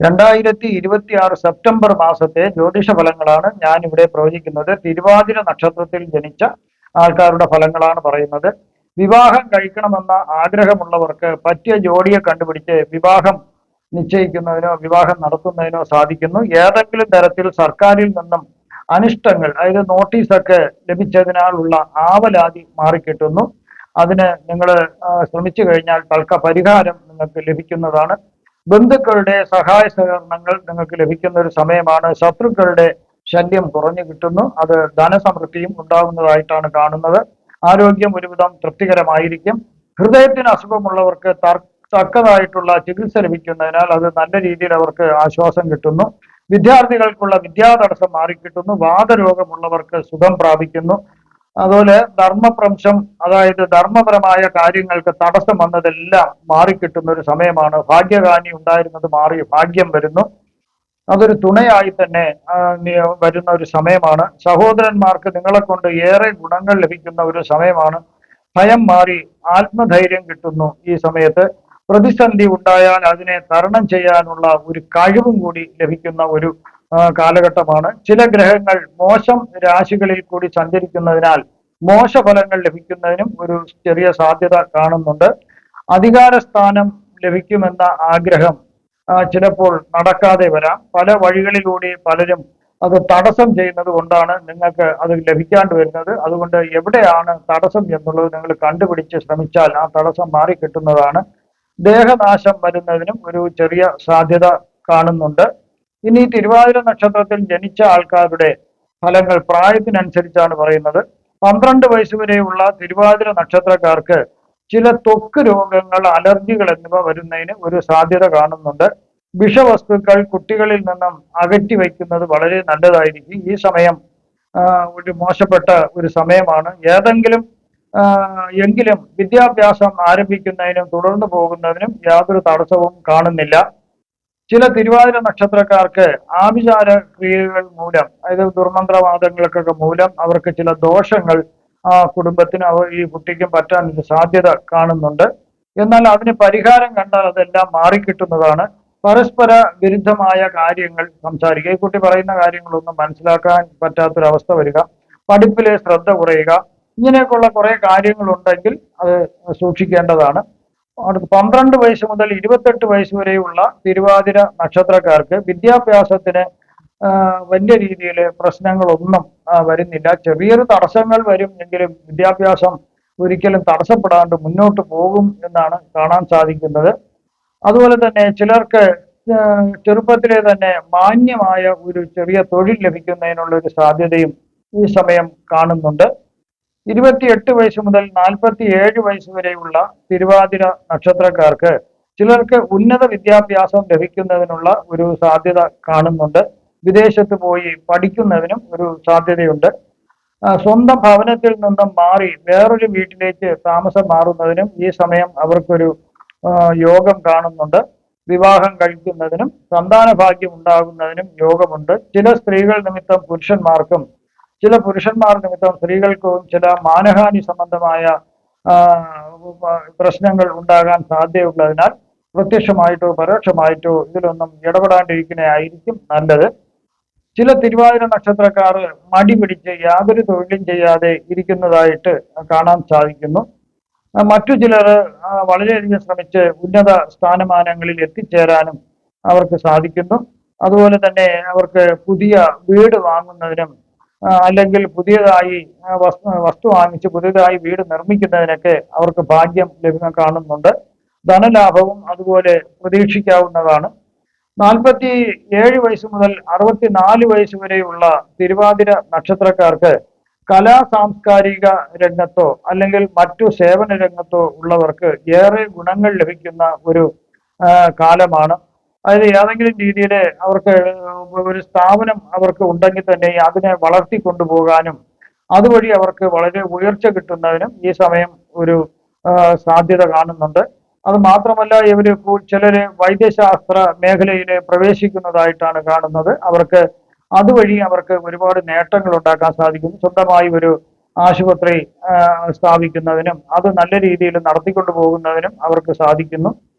2026 September മാസത്തെ ജ്യോതിഷ ഫലങ്ങളാണ് ഞാൻ ഇവിടെ പ്രവചിക്കുന്നത്. തിരുവാതിര നക്ഷത്രത്തിൽ ജനിച്ച ആൾക്കാരുടെ ഫലങ്ങളാണ് പറയുന്നത്. വിവാഹം കഴിക്കണമെന്ന ആഗ്രഹമുള്ളവർക്ക് പറ്റിയ ജോഡിയെ കണ്ടുപിടിച്ച് വിവാഹം നിശ്ചയിക്കുന്നതിനോ വിവാഹം നടത്തുന്നതിനോ സാധിക്കുന്നു. ഏതെങ്കിലും തരത്തിൽ സർക്കാരിൽ നിന്നും അനിഷ്ടങ്ങൾ, അതായത് നോട്ടീസൊക്കെ ലഭിച്ചതിനാലുള്ള ആവലാതി മാറിക്കിട്ടുന്നു. അതിന് നിങ്ങൾ ശ്രമിച്ചു കഴിഞ്ഞാൽ തൽക്ക പരിഹാരം നിങ്ങൾക്ക് ലഭിക്കുന്നതാണ്. ബന്ധുക്കളുടെ സഹായ സഹകരണങ്ങൾ നിങ്ങൾക്ക് ലഭിക്കുന്ന ഒരു സമയമാണ്. ശത്രുക്കളുടെ ശല്യം കുറഞ്ഞു കിട്ടുന്നു. അത് ധനസമൃദ്ധിയും ഉണ്ടാകുന്നതായിട്ടാണ് കാണുന്നത്. ആരോഗ്യം ഒരുവിധം തൃപ്തികരമായിരിക്കും. ഹൃദയത്തിന് അസുഖമുള്ളവർക്ക് തക്കതായിട്ടുള്ള ചികിത്സ ലഭിക്കുന്നതിനാൽ അത് നല്ല രീതിയിൽ അവർക്ക് ആശ്വാസം കിട്ടുന്നു. വിദ്യാർത്ഥികൾക്കുള്ള വിദ്യാതടസ്സം മാറിക്കിട്ടുന്നു. വാതരോഗമുള്ളവർക്ക് സുഖം പ്രാപിക്കുന്നു. അതുപോലെ ധർമ്മപ്രംശം, അതായത് ധർമ്മപരമായ കാര്യങ്ങൾക്ക് തടസ്സം വന്നതെല്ലാം മാറിക്കിട്ടുന്ന ഒരു സമയമാണ്. ഭാഗ്യകാനി ഉണ്ടായിരുന്നത് മാറി ഭാഗ്യം വരുന്നു. അതൊരു തുണയായി തന്നെ വരുന്ന ഒരു സമയമാണ്. സഹോദരന്മാർക്ക് നിങ്ങളെ കൊണ്ട് ഏറെ ഗുണങ്ങൾ ലഭിക്കുന്ന ഒരു സമയമാണ്. ഭയം മാറി ആത്മധൈര്യം കിട്ടുന്നു. ഈ സമയത്ത് പ്രതിസന്ധി ഉണ്ടായാൽ അതിനെ തരണം ചെയ്യാനുള്ള ഒരു കഴിവും കൂടി ലഭിക്കുന്ന ഒരു കാലഘട്ടമാണ്. ചില ഗ്രഹങ്ങൾ മോശം രാശികളിൽ കൂടി സഞ്ചരിക്കുന്നതിനാൽ മോശഫലങ്ങൾ ലഭിക്കുന്നതിനും ഒരു ചെറിയ സാധ്യത കാണുന്നുണ്ട്. അധികാര സ്ഥാനം ലഭിക്കുമെന്ന ആഗ്രഹം ചിലപ്പോൾ നടക്കാതെ വരാം. പല വഴികളിലൂടെ പലരും അത് തടസ്സം ചെയ്യുന്നത് കൊണ്ടാണ് നിങ്ങൾക്ക് അത് ലഭിക്കാണ്ട് വരുന്നത്. അതുകൊണ്ട് എവിടെയാണ് തടസ്സം എന്നുള്ളത് നിങ്ങൾ കണ്ടുപിടിച്ച് ശ്രമിച്ചാൽ ആ തടസ്സം മാറിക്കിട്ടുന്നതാണ്. ദേഹനാശം വരുന്നതിനും ഒരു ചെറിയ സാധ്യത കാണുന്നുണ്ട്. ഇനി തിരുവാതിര നക്ഷത്രത്തിൽ ജനിച്ച ആൾക്കാരുടെ ഫലങ്ങൾ പ്രായത്തിനനുസരിച്ചാണ് പറയുന്നത്. 12 വയസ്സ് വരെയുള്ള തിരുവാതിര നക്ഷത്രക്കാർക്ക് ചില ത്വക്ക് രോഗങ്ങൾ, അലർജികൾ എന്നിവ വരുന്നതിന് ഒരു സാധ്യത കാണുന്നുണ്ട്. വിഷവസ്തുക്കൾ കുട്ടികളിൽ നിന്നും അകറ്റി വയ്ക്കുന്നത് വളരെ നല്ലതായിരിക്കും. ഈ സമയം ഒരു മോശപ്പെട്ട ഒരു സമയമാണ്. എങ്കിലും വിദ്യാഭ്യാസം ആരംഭിക്കുന്നതിനും തുടർന്നു പോകുന്നതിനും യാതൊരു തടസ്സവും കാണുന്നില്ല. ചില തിരുവാതിര നക്ഷത്രക്കാർക്ക് ആഭിചാര ക്രിയകൾ മൂലം, അതായത് ദുർമന്ത്രവാദങ്ങൾക്കൊക്കെ മൂലം അവർക്ക് ചില ദോഷങ്ങൾ കുടുംബത്തിന് ഈ കുട്ടിക്കും പറ്റാൻ സാധ്യത കാണുന്നുണ്ട്. എന്നാൽ അതിന് പരിഹാരം കണ്ടാൽ അതെല്ലാം മാറിക്കിട്ടുന്നതാണ്. പരസ്പര വിരുദ്ധമായ കാര്യങ്ങൾ സംസാരിക്കുക, ഈ കുട്ടി പറയുന്ന കാര്യങ്ങളൊന്നും മനസ്സിലാക്കാൻ പറ്റാത്തൊരവസ്ഥ വരിക, പഠിപ്പിലെ ശ്രദ്ധ കുറയുക, ഇങ്ങനെയൊക്കെയുള്ള കുറെ കാര്യങ്ങളുണ്ടെങ്കിൽ അത് സൂക്ഷിക്കേണ്ടതാണ്. 12 വയസ്സ് മുതൽ 28 വയസ്സ് വരെയുള്ള തിരുവാതിര നക്ഷത്രക്കാർക്ക് വിദ്യാഭ്യാസത്തിന് വലിയ രീതിയിൽ പ്രശ്നങ്ങളൊന്നും വരുന്നില്ല. ചെറിയൊരു തടസ്സങ്ങൾ വരും എങ്കിലും വിദ്യാഭ്യാസം ഒരിക്കലും തടസ്സപ്പെടാണ്ട് മുന്നോട്ട് പോകും എന്നാണ് കാണാൻ സാധിക്കുന്നത്. അതുപോലെ തന്നെ ചിലർക്ക് ചെറുപ്പത്തിലെ തന്നെ മാന്യമായ ഒരു ചെറിയ തൊഴിൽ ലഭിക്കുന്നതിനുള്ള ഒരു സാധ്യതയും ഈ സമയം കാണുന്നുണ്ട്. 28 വയസ്സ് മുതൽ 47 വയസ്സ് വരെയുള്ള തിരുവാതിര നക്ഷത്രക്കാർക്ക് ചിലർക്ക് ഉന്നത വിദ്യാഭ്യാസം ലഭിക്കുന്നതിനുള്ള ഒരു സാധ്യത കാണുന്നുണ്ട്. വിദേശത്ത് പോയി പഠിക്കുന്നതിനും ഒരു സാധ്യതയുണ്ട്. സ്വന്തം ഭവനത്തിൽ നിന്നും മാറി വേറൊരു വീട്ടിലേക്ക് താമസം മാറുന്നതിനും ഈ സമയം അവർക്കൊരു യോഗം കാണുന്നുണ്ട്. വിവാഹം കഴിക്കുന്നതിനും സന്താന ഭാഗ്യം ഉണ്ടാകുന്നതിനും യോഗമുണ്ട്. ചില സ്ത്രീകൾ നിമിത്തം പുരുഷന്മാർക്കും ചില പുരുഷന്മാർ നിമിത്തം സ്ത്രീകൾക്കും ചില മാനഹാനി സംബന്ധമായ പ്രശ്നങ്ങൾ ഉണ്ടാകാൻ സാധ്യതയുള്ളതിനാൽ പ്രത്യക്ഷമായിട്ടോ പരോക്ഷമായിട്ടോ ഇതിലൊന്നും ഇടപെടാണ്ടിരിക്കുന്നതായിരിക്കും നല്ലത്. ചില തിരുവാതിര നക്ഷത്രക്കാർ മടി പിടിച്ച് യാതൊരു തൊഴിലും ചെയ്യാതെ ഇരിക്കുന്നതായിട്ട് കാണാൻ സാധിക്കുന്നു. മറ്റു ചിലർ വളരെയധികം ശ്രമിച്ച് ഉന്നത സ്ഥാനമാനങ്ങളിൽ എത്തിച്ചേരാനും അവർക്ക് സാധിക്കുന്നു. അതുപോലെ തന്നെ അവർക്ക് പുതിയ വീട് വാങ്ങുന്നതിനും അല്ലെങ്കിൽ പുതിയതായി വസ്തു വാങ്ങിച്ച് പുതിയതായി വീട് നിർമ്മിക്കുന്നതിനൊക്കെ അവർക്ക് ഭാഗ്യം കാണുന്നുണ്ട്. ധനലാഭവും അതുപോലെ പ്രതീക്ഷിക്കാവുന്നതാണ്. 47 വയസ്സ് മുതൽ 64 വയസ്സ് വരെയുള്ള തിരുവാതിര നക്ഷത്രക്കാർക്ക് കലാ സാംസ്കാരിക രംഗത്തോ അല്ലെങ്കിൽ മറ്റു സേവന രംഗത്തോ ഉള്ളവർക്ക് ഏറെ ഗുണങ്ങൾ ലഭിക്കുന്ന ഒരു കാലമാണ്. അതായത് ഏതെങ്കിലും രീതിയിൽ അവർക്ക് ഒരു സ്ഥാപനം അവർക്ക് ഉണ്ടെങ്കിൽ തന്നെ അതിനെ വളർത്തിക്കൊണ്ടുപോകാനും അതുവഴി അവർക്ക് വളരെ ഉയർച്ച കിട്ടുന്നതിനും ഈ സമയം ഒരു സാധ്യത കാണുന്നുണ്ട്. അത് മാത്രമല്ല, ഇവര് ചിലര് വൈദ്യശാസ്ത്ര മേഖലയിൽ പ്രവേശിക്കുന്നതായിട്ടാണ് കാണുന്നത്. അവർക്ക് അതുവഴി അവർക്ക് ഒരുപാട് നേട്ടങ്ങൾ ഉണ്ടാക്കാൻ സാധിക്കും. സ്വന്തമായി ഒരു ആശുപത്രി സ്ഥാപിക്കുന്നതിനും അത് നല്ല രീതിയിൽ നടത്തിക്കൊണ്ടു പോകുന്നതിനും അവർക്ക് സാധിക്കുന്നു.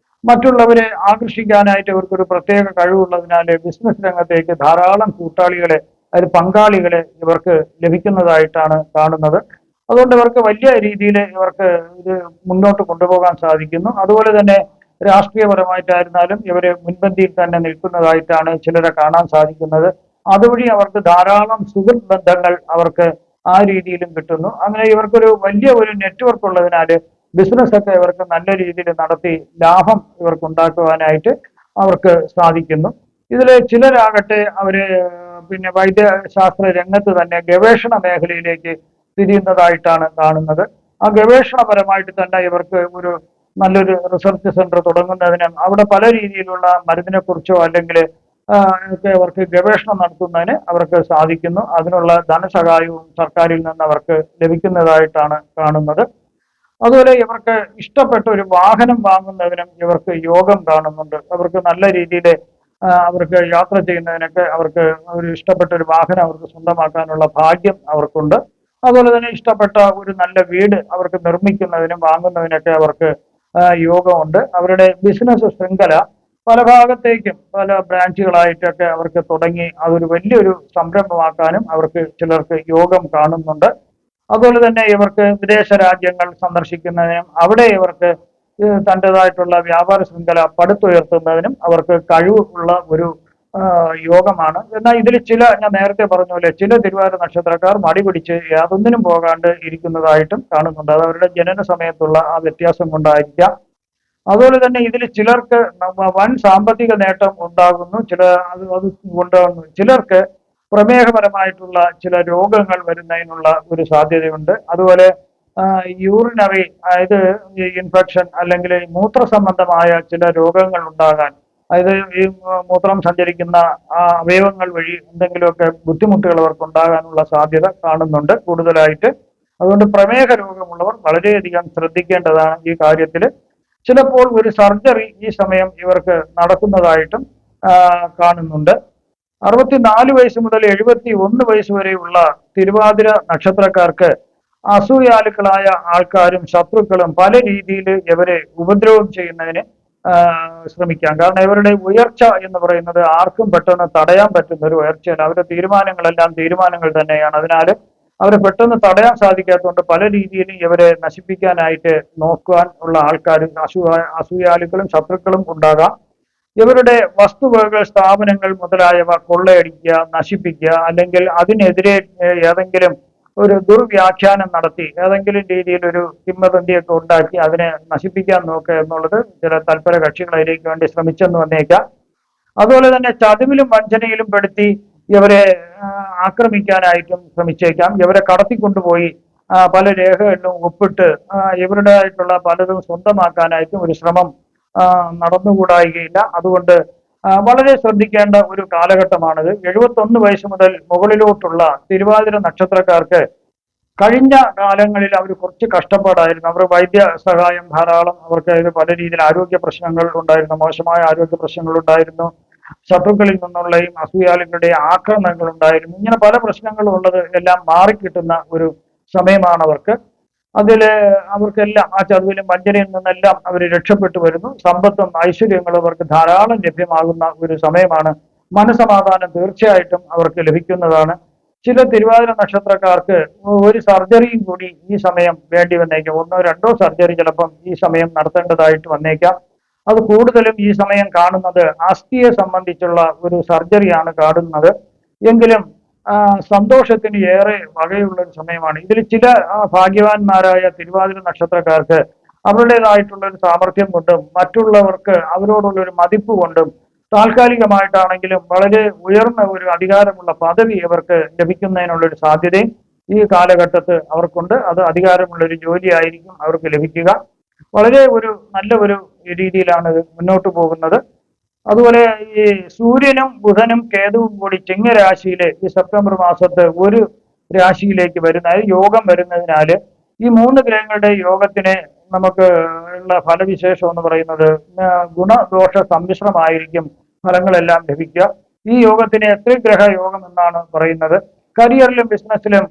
മറ്റുള്ളവരെ ആകർഷിക്കാനായിട്ട് ഇവർക്കൊരു പ്രത്യേക കഴിവുള്ളതിനാൽ ബിസിനസ് രംഗത്തേക്ക് ധാരാളം കൂട്ടാളികളെ, അതിൽ പങ്കാളികളെ ഇവർക്ക് ലഭിക്കുന്നതായിട്ടാണ് കാണുന്നത്. അതുകൊണ്ട് ഇവർക്ക് വലിയ രീതിയിൽ ഇവർക്ക് ഇത് മുന്നോട്ട് കൊണ്ടുപോകാൻ സാധിക്കുന്നു. അതുപോലെ തന്നെ രാഷ്ട്രീയപരമായിട്ടായിരുന്നാലും ഇവര് മുൻപന്തിയിൽ തന്നെ നിൽക്കുന്നതായിട്ടാണ് ചിലരെ കാണാൻ സാധിക്കുന്നത്. അതുവഴി അവർക്ക് ധാരാളം സുഹൃത്ത് ബന്ധങ്ങൾ അവർക്ക് ആ രീതിയിലും കിട്ടുന്നു. അങ്ങനെ ഇവർക്കൊരു വലിയ ഒരു നെറ്റ്വർക്ക് ഉള്ളതിനാൽ ബിസിനസ് ഒക്കെ ഇവർക്ക് നല്ല രീതിയിൽ നടത്തി ലാഭം ഇവർക്ക് ഉണ്ടാക്കുവാനായിട്ട് അവർക്ക് സാധിക്കുന്നു. ഇതിൽ ചിലരാകട്ടെ അവര് പിന്നെ വൈദ്യശാസ്ത്ര രംഗത്ത് തന്നെ ഗവേഷണ മേഖലയിലേക്ക് തിരിയുന്നതായിട്ടാണ് കാണുന്നത്. ആ ഗവേഷണപരമായിട്ട് തന്നെ ഇവർക്ക് ഒരു നല്ലൊരു റിസർച്ച് സെന്റർ തുടങ്ങുന്നതിനും അവിടെ പല രീതിയിലുള്ള മരുന്നിനെ കുറിച്ചോ അല്ലെങ്കിൽ ഒക്കെ അവർക്ക് ഗവേഷണം നടത്തുന്നതിന് അവർക്ക് സാധിക്കുന്നു. അതിനുള്ള ധനസഹായവും സർക്കാരിൽ നിന്ന് അവർക്ക് ലഭിക്കുന്നതായിട്ടാണ് കാണുന്നത്. അതുപോലെ ഇവർക്ക് ഇഷ്ടപ്പെട്ട ഒരു വാഹനം വാങ്ങുന്നതിനും ഇവർക്ക് യോഗം കാണുന്നുണ്ട്. അവർക്ക് നല്ല രീതിയിൽ അവർക്ക് യാത്ര ചെയ്യുന്നതിനൊക്കെ അവർക്ക് ഒരു ഇഷ്ടപ്പെട്ട ഒരു വാഹനം അവർക്ക് സ്വന്തമാക്കാനുള്ള ഭാഗ്യം അവർക്കുണ്ട്. അതുപോലെ തന്നെ ഇഷ്ടപ്പെട്ട ഒരു നല്ല വീട് അവർക്ക് നിർമ്മിക്കുന്നതിനും വാങ്ങുന്നതിനൊക്കെ അവർക്ക് യോഗമുണ്ട്. അവരുടെ ബിസിനസ് ശൃംഖല പല ഭാഗത്തേക്കും പല ബ്രാഞ്ചുകളായിട്ടൊക്കെ അവർക്ക് തുടങ്ങി അതൊരു വലിയൊരു സംരംഭമാക്കാനും അവർക്ക് ചിലർക്ക് യോഗം കാണുന്നുണ്ട്. അതുപോലെ തന്നെ ഇവർക്ക് വിദേശ രാജ്യങ്ങൾ സന്ദർശിക്കുന്നതിനും അവിടെ ഇവർക്ക് തൻ്റെതായിട്ടുള്ള വ്യാപാര ശൃംഖല പടുത്തുയർത്തുന്നതിനും അവർക്ക് കഴിവുള്ള ഒരു യോഗമാണ്. എന്നാൽ ഇതിൽ ചില, ഞാൻ നേരത്തെ പറഞ്ഞ പോലെ ചില തിരുവാതിര നക്ഷത്രക്കാർ മടി പിടിച്ച് യാതൊന്നിനും പോകാണ്ട് ഇരിക്കുന്നതായിട്ടും കാണുന്നുണ്ട്. അത് അവരുടെ ജനന സമയത്തുള്ള ആ വ്യത്യാസം കൊണ്ടായിരിക്കാം. അതുപോലെ തന്നെ ഇതിൽ ചിലർക്ക് വൻ സാമ്പത്തിക നേട്ടം ഉണ്ടാകുന്നു, അത് ഉണ്ടാകുന്നു. ചിലർക്ക് പ്രമേഹപരമായിട്ടുള്ള ചില രോഗങ്ങൾ വരുന്നതിനുള്ള ഒരു സാധ്യതയുണ്ട്. അതുപോലെ യൂറിനറി, അതായത് ഇൻഫെക്ഷൻ അല്ലെങ്കിൽ മൂത്ര സംബന്ധമായ ചില രോഗങ്ങൾ ഉണ്ടാകാൻ, അതായത് ഈ മൂത്രം സഞ്ചരിക്കുന്ന ആ അവയവങ്ങൾ വഴി എന്തെങ്കിലുമൊക്കെ ബുദ്ധിമുട്ടുകൾ അവർക്ക് ഉണ്ടാകാനുള്ള സാധ്യത കാണുന്നുണ്ട് കൂടുതലായിട്ട്. അതുകൊണ്ട് പ്രമേഹ രോഗമുള്ളവർ വളരെയധികം ശ്രദ്ധിക്കേണ്ടതാണ് ഈ കാര്യത്തിൽ. ചിലപ്പോൾ ഒരു സർജറി ഈ സമയം ഇവർക്ക് നടക്കുന്നതായിട്ടും കാണുന്നുണ്ട്. 64 വയസ്സ് മുതൽ 71 വയസ്സ് വരെയുള്ള തിരുവാതിര നക്ഷത്രക്കാർക്ക് അസൂയാലുക്കളായ ആൾക്കാരും ശത്രുക്കളും പല രീതിയിൽ ഇവരെ ഉപദ്രവം ചെയ്യുന്നതിന് ശ്രമിക്കാം. കാരണം ഇവരുടെ ഉയർച്ച എന്ന് പറയുന്നത് ആർക്കും പെട്ടെന്ന് തടയാൻ പറ്റുന്ന ഒരു ഉയർച്ചയല്ല. അവരുടെ തീരുമാനങ്ങളെല്ലാം തീരുമാനങ്ങൾ തന്നെയാണ്. അതിനാൽ അവരെ പെട്ടെന്ന് തടയാൻ സാധിക്കാത്തതുകൊണ്ട് പല രീതിയിലും ഇവരെ നശിപ്പിക്കാനായിട്ട് നോക്കുവാൻ ഉള്ള ആൾക്കാർ അസൂയാലുക്കളും ശത്രുക്കളും ഉണ്ടാകാം. ഇവരുടെ വസ്തുവകകൾ, സ്ഥാപനങ്ങൾ മുതലായവ കൊള്ളയടിക്കുക, നശിപ്പിക്കുക, അല്ലെങ്കിൽ അതിനെതിരെ ഏതെങ്കിലും ഒരു ദുർവ്യാഖ്യാനം നടത്തി ഏതെങ്കിലും രീതിയിൽ ഒരു കിംവദന്തിയൊക്കെ ഉണ്ടാക്കി അതിനെ നശിപ്പിക്കാൻ നോക്കുക എന്നുള്ളത് ചില തൽപര കക്ഷികൾ അതിലേക്ക് വേണ്ടി ശ്രമിച്ചെന്ന് വന്നേക്കാം. അതുപോലെ തന്നെ ചതിവിലും വഞ്ചനയിലും പെടുത്തി ഇവരെ ആക്രമിക്കാനായിട്ടും ശ്രമിച്ചേക്കാം. ഇവരെ കടത്തിക്കൊണ്ടുപോയി പല രേഖകളിലും ഒപ്പിട്ട് ഇവരുടേതായിട്ടുള്ള പലതും സ്വന്തമാക്കാനായിട്ടും ഒരു ശ്രമം നടന്നുകൂടായികയില്ല. അതുകൊണ്ട് വളരെ ശ്രദ്ധിക്കേണ്ട ഒരു കാലഘട്ടമാണിത്. 71 വയസ്സ് മുതൽ മുകളിലോട്ടുള്ള തിരുവാതിര നക്ഷത്രക്കാർക്ക് കഴിഞ്ഞ കാലങ്ങളിൽ അവർ കുറച്ച് കഷ്ടപ്പാടായിരുന്നു. അവർ വൈദ്യ സഹായം ധാരാളം, അവർക്ക് പല രീതിയിൽ ആരോഗ്യ പ്രശ്നങ്ങൾ ഉണ്ടായിരുന്നു, മോശമായ ആരോഗ്യ പ്രശ്നങ്ങൾ ഉണ്ടായിരുന്നു, ശത്രുക്കളിൽ നിന്നുള്ളയും അസൂയാലുകളുടെയും ആക്രമണങ്ങൾ ഉണ്ടായിരുന്നു. ഇങ്ങനെ പല പ്രശ്നങ്ങളും ഉള്ളത് എല്ലാം മാറിക്കിട്ടുന്ന ഒരു സമയമാണ് അവർക്ക്. അവർക്കെല്ലാം ആ ചതുവിലും വഞ്ചനയിൽ നിന്നെല്ലാം അവർ രക്ഷപ്പെട്ടു വരുന്നു. സമ്പത്തും ഐശ്വര്യങ്ങളും അവർക്ക് ധാരാളം ലഭ്യമാകുന്ന ഒരു സമയമാണ്. മനസമാധാനം തീർച്ചയായിട്ടും അവർക്ക് ലഭിക്കുന്നതാണ്. ചില തിരുവാതിര നക്ഷത്രക്കാർക്ക് ഒരു സർജറിയും കൂടി ഈ സമയം വേണ്ടി വന്നേക്കാം. 1-2 സർജറി ചിലപ്പം ഈ സമയം നടത്തേണ്ടതായിട്ട് വന്നേക്കാം. അത് കൂടുതലും ഈ സമയം കാണുന്നത് അസ്ഥിയെ സംബന്ധിച്ചുള്ള ഒരു സർജറിയാണ് കാണുന്നത്. എങ്കിലും സന്തോഷത്തിന് ഏറെ വകയുള്ള ഒരു സമയമാണ്. ഇതിൽ ചില ഭാഗ്യവാന്മാരായ തിരുവാതിര നക്ഷത്രക്കാർക്ക് അവരുടേതായിട്ടുള്ള ഒരു സാമർഥ്യം കൊണ്ടും മറ്റുള്ളവർക്ക് അവരോടുള്ള ഒരു മതിപ്പ് കൊണ്ടും താൽക്കാലികമായിട്ടാണെങ്കിലും വളരെ ഉയർന്ന ഒരു അധികാരമുള്ള പദവി ഇവർക്ക് ലഭിക്കുന്നതിനുള്ള ഒരു സാധ്യതയും ഈ കാലഘട്ടത്ത് അവർക്കുണ്ട്. അത് അധികാരമുള്ള ഒരു ജോലിയായിരിക്കും അവർക്ക് ലഭിക്കുക. വളരെ നല്ല ഒരു രീതിയിലാണ് ഇത് മുന്നോട്ട് പോകുന്നത്. അതുപോലെ ഈ സൂര്യനും ബുധനും കേതുവും കൂടി ചിങ്ങരാശിയിലെ ഈ സെപ്റ്റംബർ മാസത്ത് ഒരു രാശിയിലേക്ക് വരുന്ന യോഗം വരുന്നതിനാൽ ഈ 3 ഗ്രഹങ്ങളുടെ യോഗത്തിന് നമുക്ക് ഉള്ള ഫലവിശേഷം എന്ന് പറയുന്നത് ഗുണദോഷ സമ്മിശ്രമായിരിക്കും ഫലങ്ങളെല്ലാം ലഭിക്കുക. ഈ യോഗത്തിന് ത്രിഗ്രഹ യോഗം എന്നാണ് പറയുന്നത്. കരിയറിലും ബിസിനസ്സിലും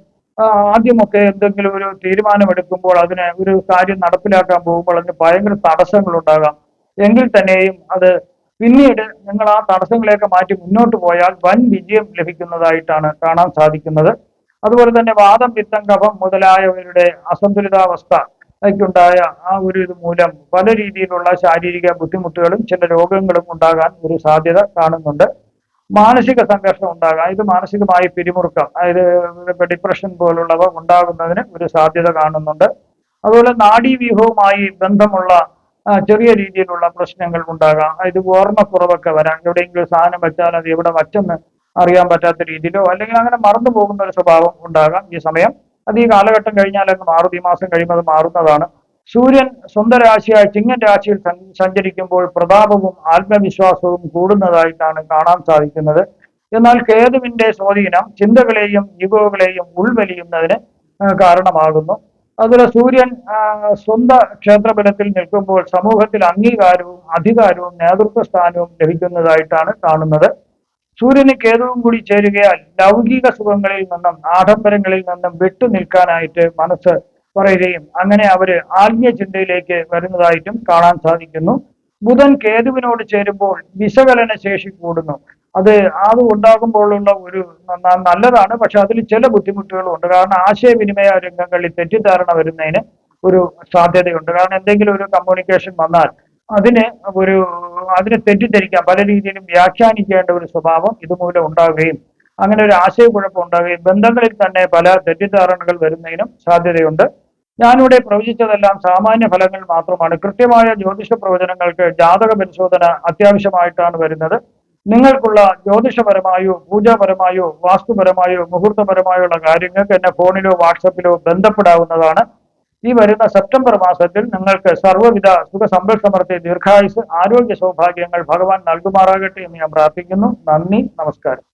ആദ്യമൊക്കെ എന്തെങ്കിലും ഒരു തീരുമാനമെടുക്കുമ്പോൾ അതിന് ഒരു കാര്യം നടപ്പിലാക്കാൻ പോകുമ്പോൾ അതിന് ഭയങ്കര തടസ്സങ്ങൾ ഉണ്ടാകാം. എങ്കിൽ തന്നെയും അത് പിന്നീട് നിങ്ങൾ ആ തടസ്സങ്ങളെയൊക്കെ മാറ്റി മുന്നോട്ട് പോയാൽ വൻ വിജയം ലഭിക്കുന്നതായിട്ടാണ് കാണാൻ സാധിക്കുന്നത്. അതുപോലെ തന്നെ വാദം, പിത്തം, കഫം മുതലായവരുടെ അസന്തുലിതാവസ്ഥയ്ക്കുണ്ടായ ആ ഒരു ഇത് മൂലം പല രീതിയിലുള്ള ശാരീരിക ബുദ്ധിമുട്ടുകളും ചില രോഗങ്ങളും ഉണ്ടാകാൻ ഒരു സാധ്യത കാണുന്നുണ്ട്. മാനസിക സംഘർഷം ഉണ്ടാകാം, ഇത് മാനസികമായി പിരിമുറുക്കം, അതായത് ഡിപ്രഷൻ പോലുള്ളവ ഉണ്ടാകുന്നതിന് ഒരു സാധ്യത കാണുന്നുണ്ട്. അതുപോലെ നാഡീവ്യൂഹവുമായി ബന്ധമുള്ള ചെറിയ രീതിയിലുള്ള പ്രശ്നങ്ങൾ ഉണ്ടാകാം, അതായത് ഓർമ്മക്കുറവൊക്കെ വരാം, എവിടെയെങ്കിലും സാധനം വെച്ചാൽ അത് എവിടെ വച്ചെന്ന് അറിയാൻ പറ്റാത്ത രീതിയിലോ അല്ലെങ്കിൽ അങ്ങനെ മറന്നു പോകുന്ന ഒരു സ്വഭാവം ഉണ്ടാകാം ഈ സമയം. അത് ഈ കാലഘട്ടം കഴിഞ്ഞാൽ അങ്ങ് മാറും, ഈ മാസം കഴിയുമ്പോൾ അത് മാറുന്നതാണ്. സൂര്യൻ സ്വന്തം രാശിയായ ചിങ്ങൻ രാശിയിൽ സഞ്ചരിക്കുമ്പോൾ പ്രതാപവും ആത്മവിശ്വാസവും കൂടുന്നതായിട്ടാണ് കാണാൻ സാധിക്കുന്നത്. എന്നാൽ കേതുവിന്റെ സ്വാധീനം ചിന്തകളെയും ഈഗോകളെയും ഉൾവലിയുന്നതിന് കാരണമാകുന്നു. അതുപോലെ സൂര്യൻ സ്വന്തം ക്ഷേത്രബലത്തിൽ നിൽക്കുമ്പോൾ സമൂഹത്തിൽ അംഗീകാരവും അധികാരവും നേതൃത്വ സ്ഥാനവും ലഭിക്കുന്നതായിട്ടാണ് കാണുന്നത്. സൂര്യന് കേതുവും കൂടി ചേരുകയാൽ ലൗകിക സുഖങ്ങളിൽ നിന്നും ആഡംബരങ്ങളിൽ നിന്നും വിട്ടു നിൽക്കാനായിട്ട് മനസ്സ് പറയുകയും അങ്ങനെ അവര് ആത്മീയ ചിന്തയിലേക്ക് വരുന്നതായിട്ടും കാണാൻ സാധിക്കുന്നു. ബുധൻ കേതുവിനോട് ചേരുമ്പോൾ വിശകലന ശേഷി കൂടുന്നു. അത് ഉണ്ടാകുമ്പോഴുള്ള ഒരു നല്ലതാണ്, പക്ഷെ അതിൽ ചില ബുദ്ധിമുട്ടുകളും ഉണ്ട്. കാരണം ആശയവിനിമയ രംഗങ്ങളിൽ തെറ്റിദ്ധാരണ വരുന്നതിന് ഒരു സാധ്യതയുണ്ട്. കാരണം എന്തെങ്കിലും ഒരു കമ്മ്യൂണിക്കേഷൻ വന്നാൽ അതിന് ഒരു അതിനെ തെറ്റിദ്ധരിക്കാൻ പല രീതിയിലും വ്യാഖ്യാനിക്കേണ്ട ഒരു സ്വഭാവം ഇതുമൂലം ഉണ്ടാവുകയും അങ്ങനെ ഒരു ആശയക്കുഴപ്പം ഉണ്ടാവുകയും ബന്ധങ്ങളിൽ തന്നെ പല തെറ്റിദ്ധാരണകൾ വരുന്നതിനും സാധ്യതയുണ്ട്. ഞാനിവിടെ പ്രവചിച്ചതെല്ലാം സാമാന്യ ഫലങ്ങൾ മാത്രമാണ്. കൃത്യമായ ജ്യോതിഷ പ്രവചനങ്ങൾക്ക് ജാതക പരിശോധന അത്യാവശ്യമായിട്ടാണ് വരുന്നത്. നിങ്ങൾക്കുള്ള ജ്യോതിഷപരമായോ പൂജാപരമായോ വാസ്തുപരമായോ മുഹൂർത്തപരമായോ ഉള്ള കാര്യങ്ങൾക്ക് എന്നെ ഫോണിലോ വാട്സപ്പിലോ ബന്ധപ്പെടാവുന്നതാണ്. ഈ വരുന്ന സെപ്റ്റംബർ മാസത്തിൽ നിങ്ങൾക്ക് സർവ്വവിധ സുഖ സമ്പൽ സമൃദ്ധി, ദീർഘായുസ്, ആരോഗ്യ സൗഭാഗ്യങ്ങൾ ഭഗവാൻ നൽകുമാറാകട്ടെ എന്ന് ഞാൻ പ്രാർത്ഥിക്കുന്നു. നന്ദി, നമസ്കാരം.